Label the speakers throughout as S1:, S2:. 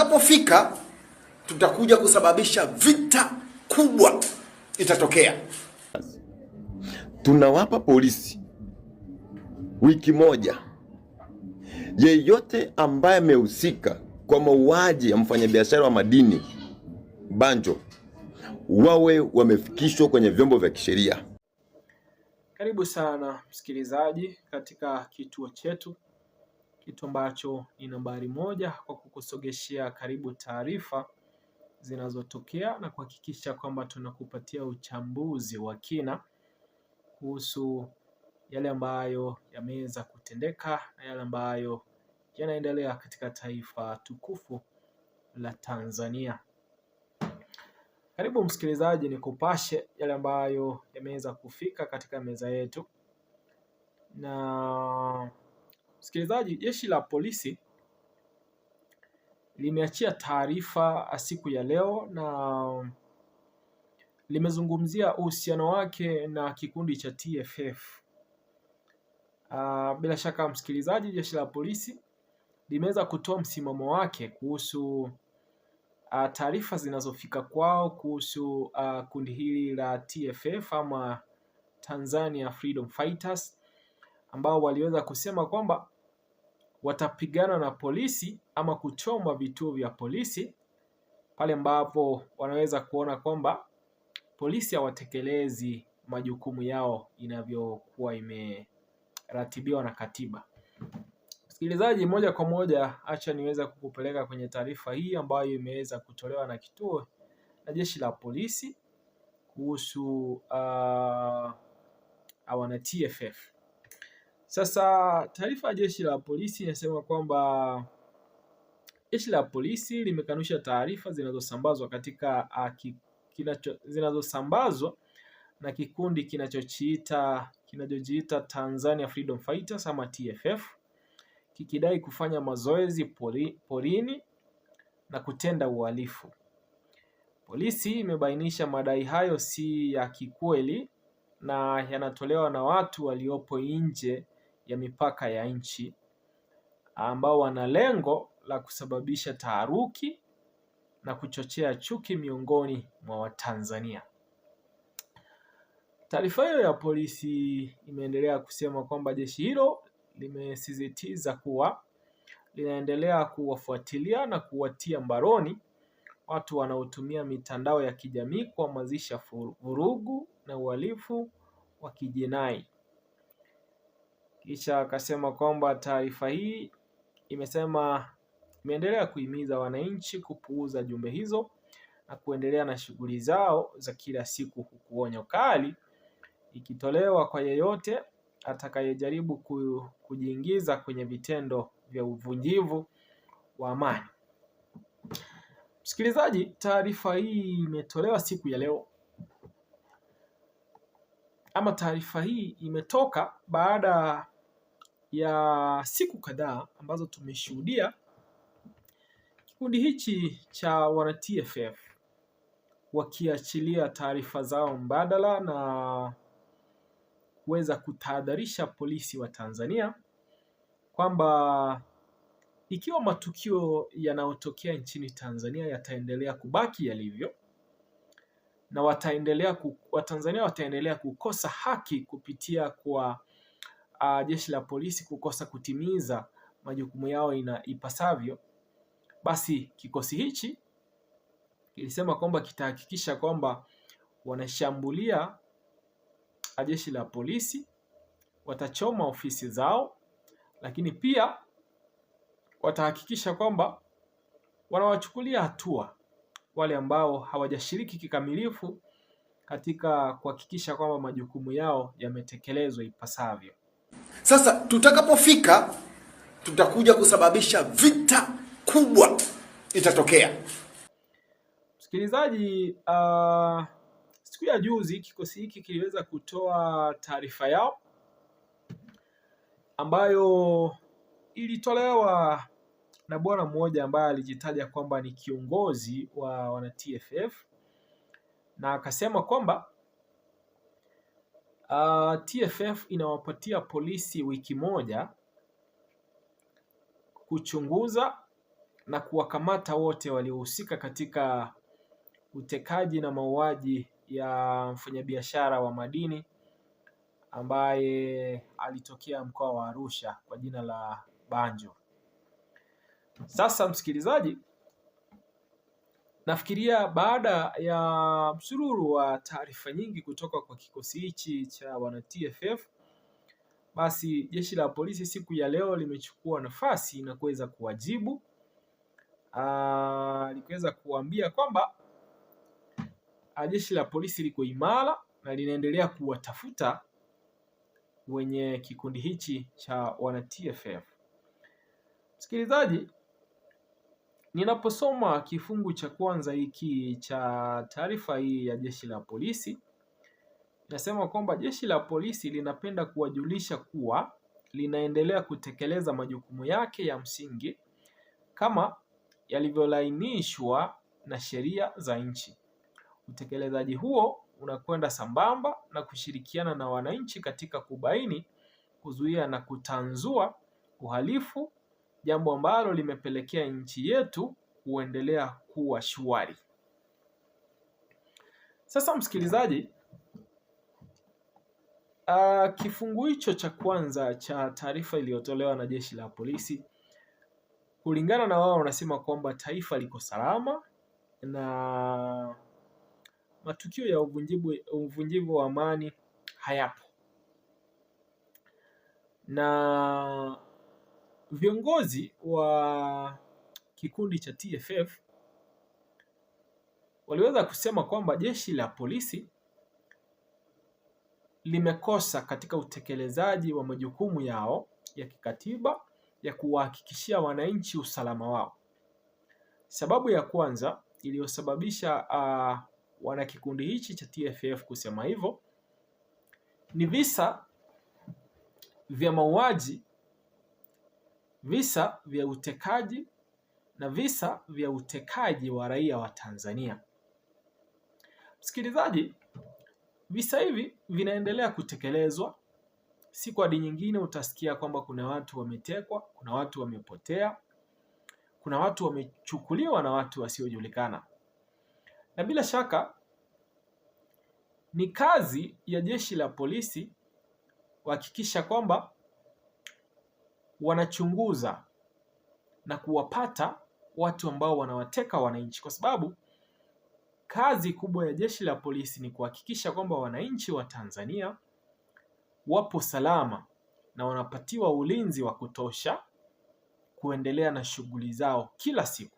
S1: tutakapofika tutakuja kusababisha vita kubwa itatokea.
S2: Tunawapa polisi wiki moja, yeyote ambaye amehusika kwa mauaji ya mfanyabiashara wa madini Banjo wawe wamefikishwa kwenye vyombo vya kisheria.
S3: Karibu sana msikilizaji katika kituo chetu, kitu ambacho ni nambari moja kwa kukusogeshea karibu taarifa zinazotokea na kuhakikisha kwamba tunakupatia uchambuzi wa kina kuhusu yale ambayo yameweza kutendeka na yale ambayo yanaendelea katika taifa tukufu la Tanzania. Karibu msikilizaji, ni kupashe yale ambayo yameweza kufika katika meza yetu. Na msikilizaji, jeshi la polisi limeachia taarifa siku ya leo na limezungumzia uhusiano wake na kikundi cha TFF. Bila shaka msikilizaji, jeshi la polisi limeweza kutoa msimamo wake kuhusu taarifa zinazofika kwao kuhusu kundi hili la TFF ama Tanzania Freedom Fighters, ambao waliweza kusema kwamba watapigana na polisi ama kuchoma vituo vya polisi pale ambapo wanaweza kuona kwamba polisi hawatekelezi majukumu yao inavyokuwa imeratibiwa na katiba. Msikilizaji, moja kwa moja acha niweza kukupeleka kwenye taarifa hii ambayo imeweza kutolewa na kituo na jeshi la polisi kuhusu wana TFF. Sasa taarifa ya jeshi la polisi inasema kwamba jeshi la polisi limekanusha taarifa zinazosambazwa zinazosambazwa na kikundi kinachojiita Tanzania Freedom Fighters ama TFF, kikidai kufanya mazoezi porini na kutenda uhalifu. Polisi imebainisha madai hayo si ya kikweli na yanatolewa na watu waliopo nje ya mipaka ya nchi ambao wana lengo la kusababisha taharuki na kuchochea chuki miongoni mwa Watanzania. Taarifa hiyo ya polisi imeendelea kusema kwamba jeshi hilo limesisitiza kuwa linaendelea kuwafuatilia na kuwatia mbaroni watu wanaotumia mitandao ya kijamii kuhamasisha vurugu na uhalifu wa kijinai. Kisha akasema kwamba taarifa hii imeendelea kuhimiza wananchi kupuuza jumbe hizo na kuendelea na shughuli zao za kila siku, huku onyo kali ikitolewa kwa yeyote atakayejaribu kujiingiza kwenye vitendo vya uvunjivu wa amani. Msikilizaji, taarifa hii imetolewa siku ya leo, ama taarifa hii imetoka baada ya siku kadhaa ambazo tumeshuhudia kikundi hichi cha wana TFF wakiachilia taarifa zao mbadala na kuweza kutahadharisha polisi wa Tanzania kwamba ikiwa matukio yanayotokea nchini Tanzania yataendelea kubaki yalivyo na Watanzania wataendelea kukosa haki kupitia kwa jeshi la polisi kukosa kutimiza majukumu yao ipasavyo, basi kikosi hichi kilisema kwamba kitahakikisha kwamba wanashambulia jeshi la polisi, watachoma ofisi zao, lakini pia watahakikisha kwamba wanawachukulia hatua wale ambao hawajashiriki kikamilifu katika kuhakikisha kwamba majukumu yao yametekelezwa ipasavyo.
S1: Sasa tutakapofika tutakuja kusababisha vita kubwa itatokea.
S3: Msikilizaji, siku ya juzi kikosi hiki kiliweza kutoa taarifa yao ambayo ilitolewa na bwana mmoja ambaye alijitaja kwamba ni kiongozi wa wana TFF, na akasema kwamba TFF inawapatia polisi wiki moja kuchunguza, na kuwakamata wote waliohusika katika utekaji na mauaji ya mfanyabiashara wa madini ambaye alitokea mkoa wa Arusha kwa jina la Banjo. Sasa msikilizaji, nafikiria baada ya msururu wa taarifa nyingi kutoka kwa kikosi hichi cha wana TFF, basi jeshi la polisi siku ya leo limechukua nafasi na kuweza kuwajibu, likiweza kuambia kwamba jeshi la polisi liko imara na linaendelea kuwatafuta wenye kikundi hichi cha wana TFF. Msikilizaji, ninaposoma kifungu cha kwanza hiki cha taarifa hii ya jeshi la polisi, nasema kwamba jeshi la polisi linapenda kuwajulisha kuwa linaendelea kutekeleza majukumu yake ya msingi kama yalivyolainishwa na sheria za nchi. Utekelezaji huo unakwenda sambamba na kushirikiana na wananchi katika kubaini, kuzuia na kutanzua uhalifu, jambo ambalo limepelekea nchi yetu kuendelea kuwa shwari. Sasa msikilizaji, kifungu hicho cha kwanza cha taarifa iliyotolewa na jeshi la polisi, kulingana na wao wanasema kwamba taifa liko salama na matukio ya uvunjivu wa amani hayapo, na viongozi wa kikundi cha TFF waliweza kusema kwamba jeshi la polisi limekosa katika utekelezaji wa majukumu yao ya kikatiba ya kuwahakikishia wananchi usalama wao. Sababu ya kwanza iliyosababisha wanakikundi hichi cha TFF kusema hivyo ni visa vya mauaji, visa vya utekaji na visa vya utekaji wa raia wa Tanzania. Msikilizaji, visa hivi vinaendelea kutekelezwa. Siku hadi nyingine utasikia kwamba kuna watu wametekwa, kuna watu wamepotea, kuna watu wamechukuliwa na watu wasiojulikana. Na bila shaka ni kazi ya jeshi la polisi kuhakikisha kwamba wanachunguza na kuwapata watu ambao wanawateka wananchi, kwa sababu kazi kubwa ya jeshi la polisi ni kuhakikisha kwamba wananchi wa Tanzania wapo salama na wanapatiwa ulinzi wa kutosha kuendelea na shughuli zao kila siku.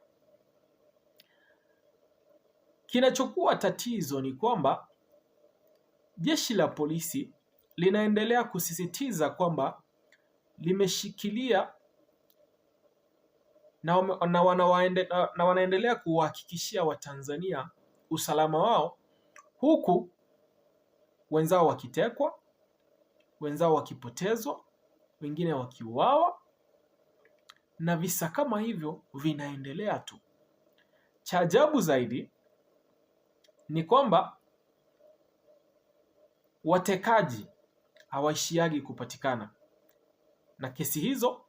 S3: Kinachokuwa tatizo ni kwamba jeshi la polisi linaendelea kusisitiza kwamba limeshikilia na wanaendelea kuwahakikishia Watanzania usalama wao, huku wenzao wakitekwa, wenzao wakipotezwa, wengine wakiuawa, na visa kama hivyo vinaendelea tu. Cha ajabu zaidi ni kwamba watekaji hawaishiagi kupatikana, na kesi hizo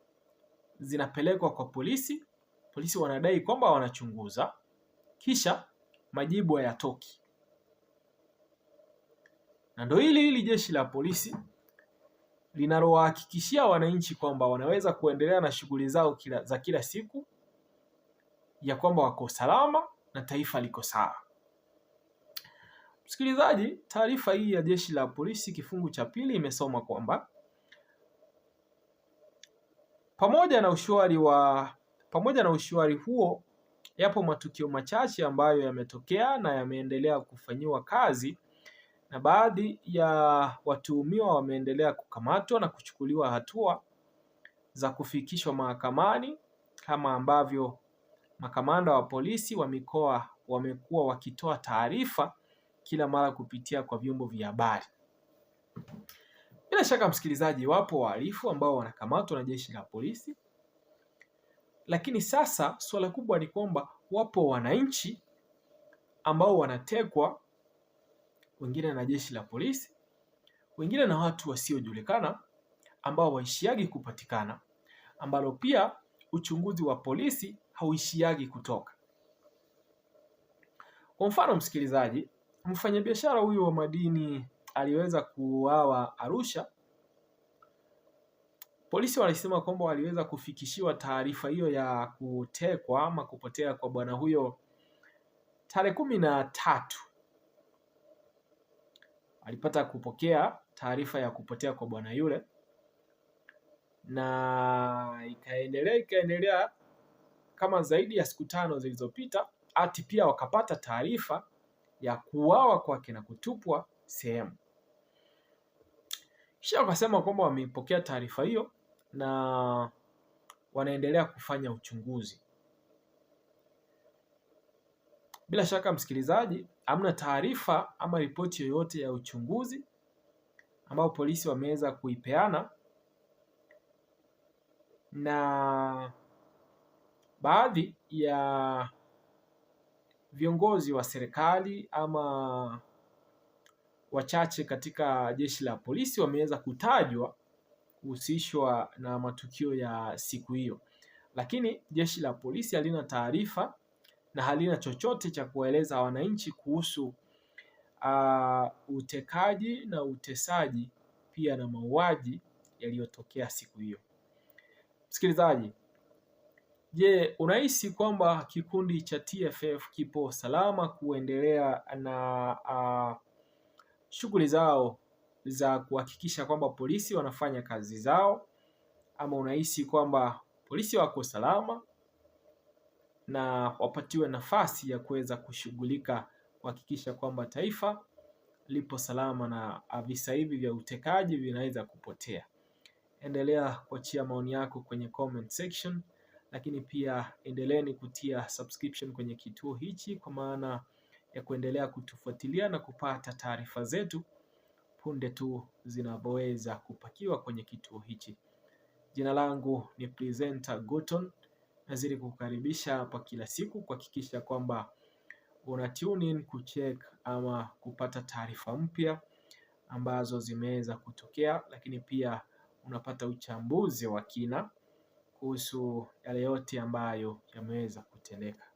S3: zinapelekwa kwa polisi. Polisi wanadai kwamba wanachunguza, kisha majibu hayatoki. Na ndio hili jeshi la polisi linalowahakikishia wananchi kwamba wanaweza kuendelea na shughuli zao za kila siku, ya kwamba wako salama na taifa liko sawa. Msikilizaji, taarifa hii ya jeshi la polisi kifungu cha pili imesoma kwamba pamoja na ushwari huo, yapo matukio machache ambayo yametokea na yameendelea kufanyiwa kazi, na baadhi ya watuhumiwa wameendelea kukamatwa na kuchukuliwa hatua za kufikishwa mahakamani, kama ambavyo makamanda wa polisi wa mikoa wamekuwa wakitoa taarifa kila mara kupitia kwa vyombo vya habari. Bila shaka msikilizaji, wapo wahalifu ambao wanakamatwa na jeshi la polisi, lakini sasa suala kubwa ni kwamba wapo wananchi ambao wanatekwa, wengine na jeshi la polisi, wengine na watu wasiojulikana ambao waishiagi kupatikana, ambalo pia uchunguzi wa polisi hauishiagi kutoka. Kwa mfano msikilizaji, mfanyabiashara huyu wa madini aliweza kuuawa Arusha. Polisi walisema kwamba waliweza kufikishiwa taarifa hiyo ya kutekwa ama kupotea kwa bwana huyo tarehe 13. Alipata kupokea taarifa ya kupotea kwa bwana yule, na ikaendelea kama zaidi ya siku 5 zilizopita, ati pia wakapata taarifa ya kuuawa kwake na kutupwa sehemu. Kisha wakasema kwamba wameipokea taarifa hiyo na wanaendelea kufanya uchunguzi. Bila shaka msikilizaji, hamna taarifa ama ripoti yoyote ya uchunguzi ambao polisi wameweza kuipeana, na baadhi ya viongozi wa serikali ama wachache katika jeshi la polisi wameweza kutajwa kuhusishwa na matukio ya siku hiyo, lakini jeshi la polisi halina taarifa na halina chochote cha kueleza wananchi kuhusu utekaji na utesaji pia na mauaji yaliyotokea siku hiyo. Msikilizaji, je, unahisi kwamba kikundi cha TFF kipo salama kuendelea na shughuli zao za kuhakikisha kwamba polisi wanafanya kazi zao, ama unahisi kwamba polisi wako salama na wapatiwe nafasi ya kuweza kushughulika kuhakikisha kwamba taifa lipo salama na visa hivi vya utekaji vinaweza kupotea? Endelea kuachia maoni yako kwenye comment section, lakini pia endeleeni kutia subscription kwenye kituo hichi kwa maana ya kuendelea kutufuatilia na kupata taarifa zetu punde tu zinapoweza kupakiwa kwenye kituo hichi. Jina langu ni Presenter Guton, nazidi kukaribisha hapa kila siku kuhakikisha kwamba una tune in kucheck ama kupata taarifa mpya ambazo zimeweza kutokea, lakini pia unapata uchambuzi wa kina kuhusu yale yote ambayo yameweza kutendeka.